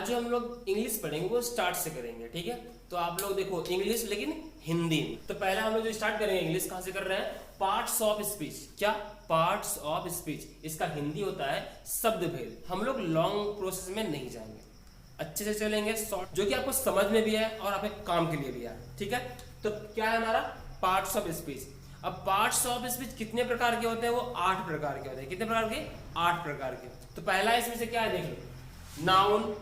आज जो हम लोग इंग्लिश पढ़ेंगे वो स्टार्ट से करेंगे, ठीक है। तो आप लोग देखो इंग्लिश लेकिन हिंदी में। तो पहला हम लोग जो स्टार्ट करेंगे इंग्लिश कहाँ से कर रहे हैं, पार्ट्स ऑफ स्पीच। क्या पार्ट्स ऑफ स्पीच, इसका हिंदी होता है शब्द भेद। हम लोग लॉन्ग प्रोसेस में नहीं जाएंगे, अच्छे से चलेंगे शॉर्ट, जो कि आपको समझ में भी है और आपके काम के लिए भी है, ठीक है। तो क्या है हमारा पार्ट्स ऑफ स्पीच। अब पार्ट्स ऑफ स्पीच कितने प्रकार के होते हैं, वो 8 प्रकार के होते हैं। कितने प्रकार के, 8 प्रकार के। तो पहला इसमें से क्या है, देख लो नाउन।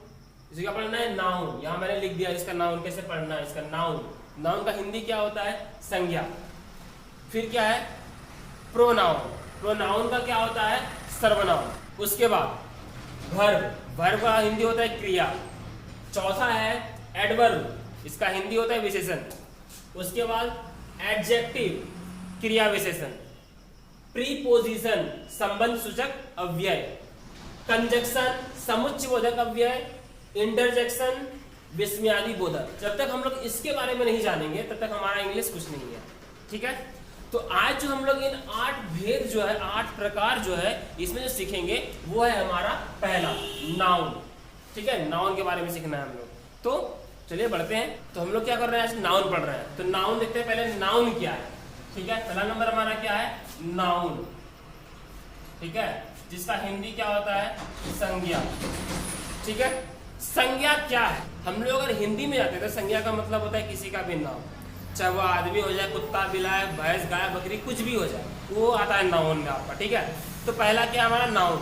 इसे क्या पढ़ना है, नाउन। यहां मैंने लिख दिया इसका नाउन कैसे पढ़ना है, इसका नाउन। नाउन का हिंदी क्या होता है, संज्ञा। फिर क्या है, प्रोनाउन। प्रोनाउन का क्या होता है, सर्वनाम। उसके बाद वर्ब। वर्ब का हिंदी होता है क्रिया। चौथा है एडवर्ब, इसका हिंदी होता है विशेषण। उसके बाद एडजेक्टिव, क्रिया विशेषण। प्रीपोजिशन, संबंध सूचक अव्यय। कंजक्शन, समुच्चयबोधक अव्यय। इंटरजेक्शन, विस्मयादि बोधक। जब तक हम लोग इसके बारे में नहीं जानेंगे तब तक हमारा इंग्लिश कुछ नहीं है, ठीक है। तो आज जो हम लोग इन 8 भेद जो है, 8 प्रकार जो है इसमें जो सीखेंगे वो है हमारा पहला नाउन, ठीक है। नाउन के बारे में सीखना है हम लोग। तो चलिए बढ़ते हैं। तो हम लोग क्या कर रहे हैं, आज नाउन पढ़ रहे हैं। तो नाउन देखते हैं पहले नाउन क्या है, ठीक है। पहला नंबर हमारा क्या है, नाउन, ठीक है, जिसका हिंदी क्या होता है, संज्ञा, ठीक है। संज्ञा क्या है, हम लोग अगर हिंदी में जाते हैं तो संज्ञा का मतलब होता है किसी का भी नाम, चाहे वो आदमी हो जाए, कुत्ता बिलाए, भैंस गाय बकरी कुछ भी हो जाए, वो आता है नाउन में आपका, ठीक है। तो पहला क्या हमारा नाउन।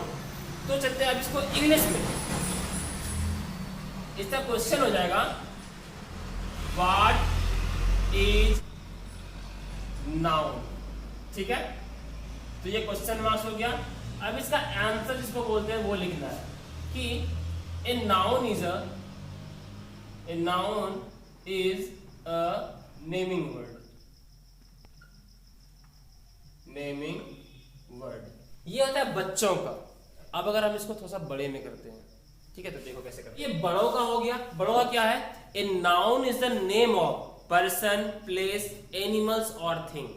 तो चलते हैं अब इसको इंग्लिश में। इसका क्वेश्चन हो जाएगा व्हाट इज नाउन, ठीक है। तो ये क्वेश्चन मार्क्स हो गया। अब इसका आंसर जिसको बोलते हैं वो लिखना है कि a noun is a naming word। Naming word ये होता है बच्चों का। अब अगर हम इसको थोड़ा सा बड़े में करते हैं, ठीक है, तो देखो कैसे करते हैं। ये बड़ों का हो गया। बड़ों का क्या है, a noun is the name of person, place, animals और थिंग।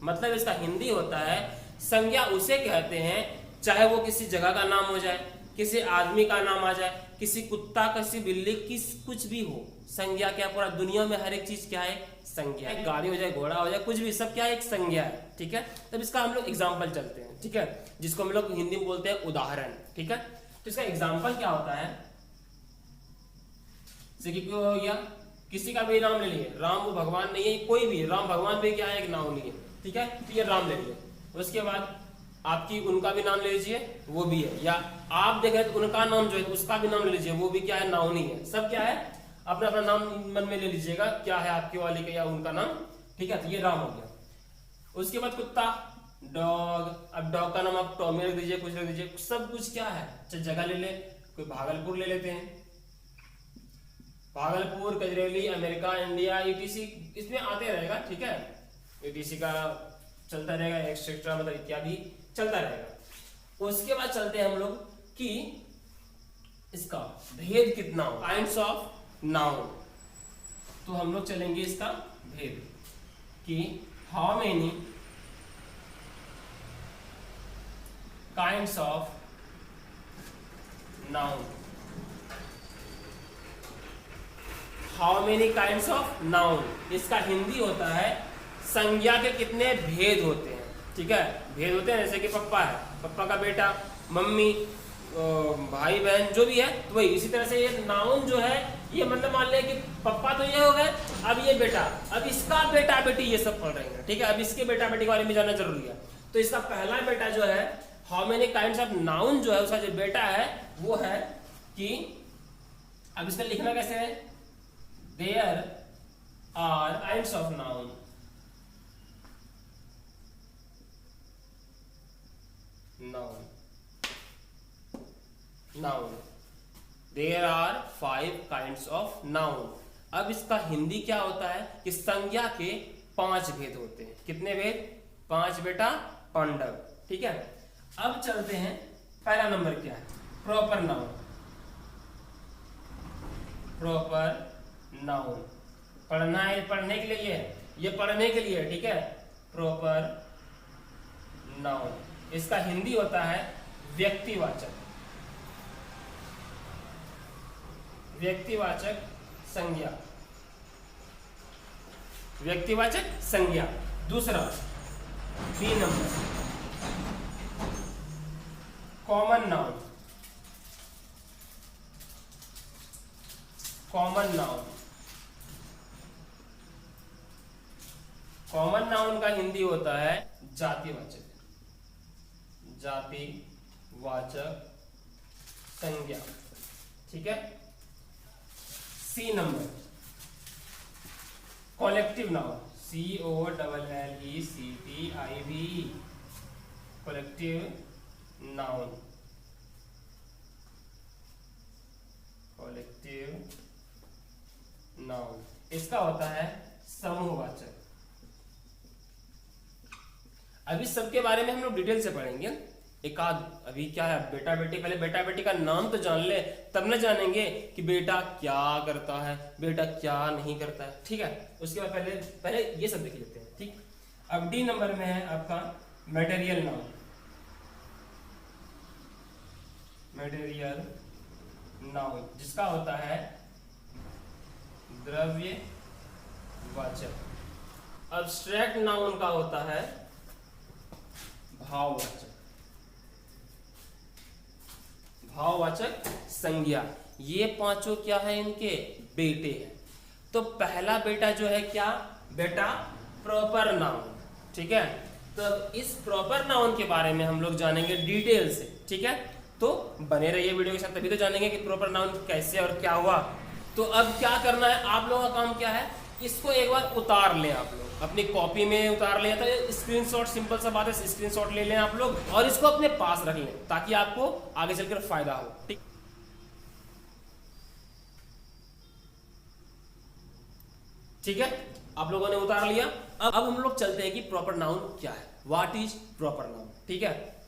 मतलब इसका हिंदी होता है संज्ञा उसे कहते हैं चाहे वो किसी जगह का नाम हो जाए, किसी आदमी का नाम आ जाए, किसी कुत्ता, किसी बिल्ली, कुछ भी हो। संज्ञा क्या, पूरा दुनिया में हर एक चीज क्या है, संज्ञा है। गाड़ी हो जाए, घोड़ा हो जाए, कुछ भी, सब क्या है, एक संज्ञा है, ठीक है। तब इसका हम लोग एग्जाम्पल चलते हैं, ठीक है, जिसको हम लोग हिंदी में बोलते हैं उदाहरण, ठीक है। तो इसका एग्जाम्पल क्या होता है, जैसे कि हो गया किसी का भी नाम ले लिए, राम वो भगवान नहीं है, कोई भी, राम भगवान भी क्या है, एक नाम नहीं है, ठीक है। तो ये राम ले लिए। उसके बाद आपकी उनका भी नाम ले लीजिए, वो भी है। या आप देखें तो उनका नाम जो है उसका भी नाम ले लीजिए, वो भी क्या है, नाउन ही है। सब क्या है, अपना अपना नाम मन में ले लीजिएगा, क्या है आपके वाले का या उनका नाम, ठीक है। तो ये राम हो गया। उसके बाद कुत्ता, डॉग। अब डॉग का नाम आप टॉमी रख दीजिए, कुछ रख दीजिए, सब कुछ क्या है। अच्छा जगह ले ले, कोई भागलपुर ले लेते हैं, भागलपुर, कजरेली, अमेरिका, इंडिया, ईटीसी, इसमें आते रहेगा, ठीक है। ईटीसी का चलता रहेगा, एक्सेट्रा, मतलब इत्यादि चलता रहेगा। उसके बाद चलते हैं हम लोग कि इसका भेद कितना हो, काइंड्स ऑफ नाउन। तो हम लोग चलेंगे इसका भेद कि how many kinds of noun. How many kinds of noun, इसका हिंदी होता है संज्ञा के कितने भेद होते हैं, ठीक है। भेद होते हैं, जैसे कि पप्पा है, पप्पा का बेटा, मम्मी, भाई बहन, जो भी है, तो वही। इसी तरह से ये नाउन जो है, ये मतलब मान लिया कि पप्पा तो ये हो गए, अब ये बेटा, अब इसका बेटा बेटी, ये सब पढ़ रहे हैं, ठीक है। अब इसके बेटा बेटी के बारे में जानना जरूरी है। तो इसका पहला बेटा जो है, how many kinds of noun जो है, उसका जो बेटा है वो है कि, अब इसका लिखना कैसे है, there are kinds of noun. Noun there are 5 kinds of noun. अब इसका हिंदी क्या होता है कि संज्ञा के 5 भेद होते हैं। कितने भेद, 5 बेटा, पांडव, ठीक है। अब चलते हैं, पहला नंबर क्या है, प्रॉपर नाउन। प्रॉपर नाउन पढ़ना है, पढ़ने के लिए ये पढ़ने के लिए, ठीक है। प्रॉपर नाउन, इसका हिंदी होता है व्यक्तिवाचक। व्यक्तिवाचक संज्ञा, व्यक्तिवाचक संज्ञा। दूसरा B number, common noun, common noun. Common noun का हिंदी होता है जातिवाचक, जातिवाचक संज्ञा, ठीक है। C number, collective noun, COLLECTIV, collective noun, collective noun. इसका होता है समूहवाचक। अभी सबके बारे में हम लोग डिटेल से पढ़ेंगे। एक आध अभी क्या है, बेटा बेटी, पहले बेटा बेटी का नाम तो जान ले, तब न जानेंगे कि बेटा क्या करता है, बेटा क्या नहीं करता है, ठीक है। उसके बाद पहले ये सब देख लेते हैं, ठीक। अब डी नंबर में है आपका मटेरियल नाउन, मटेरियल नाउन, जिसका होता है द्रव्यवाचक। अब्स्ट्रैक्ट नाउन का होता है भाववाचक, भाववाचक संज्ञा। ये पांचों क्या है, इनके बेटे हैं। तो पहला बेटा जो है क्या, बेटा प्रॉपर नाउन, ठीक है। तो इस प्रॉपर नाउन के बारे में हम लोग जानेंगे डिटेल से, ठीक है। तो बने रहिए वीडियो के साथ, तभी तो जानेंगे कि प्रॉपर नाउन कैसे और क्या हुआ। तो अब क्या करना है, आप लोगों का काम क्या है, इसको एक बार उतार लें आप लोग, अपनी कॉपी में उतार लें, तो स्क्रीनशॉट, सिंपल सा बात है, स्क्रीनशॉट ले लें आप लोग और इसको अपने पास रख लें, ताकि आपको आगे चलकर फायदा हो, ठीक। ठीक है, आप लोगों ने उतार लिया। अब हम लोग चलते हैं कि प्रॉपर नाउन क्या है, व्हाट इज प्रॉपर नाउन, ठीक है।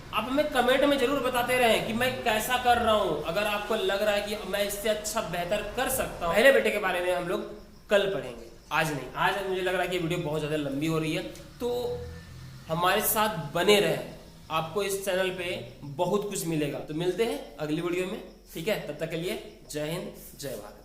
आप हमें कमेंट में जरूर बताते रहें कि मैं कैसा कर रहा हूं। अगर आपको लग रहा है कि मैं इससे अच्छा बेहतर कर सकता हूं, पहले बेटे के बारे में हम लोग कल पढ़ेंगे, आज नहीं। आज मुझे लग रहा है कि वीडियो बहुत ज़्यादा लंबी हो रही है, तो हमारे साथ बने रहें। आपको इस चैनल पे बहुत कुछ मिलेगा। तो मिलते हैं अगली वीडियो में, ठीक है। तब तक के लिए जय हिंद, जय भारत।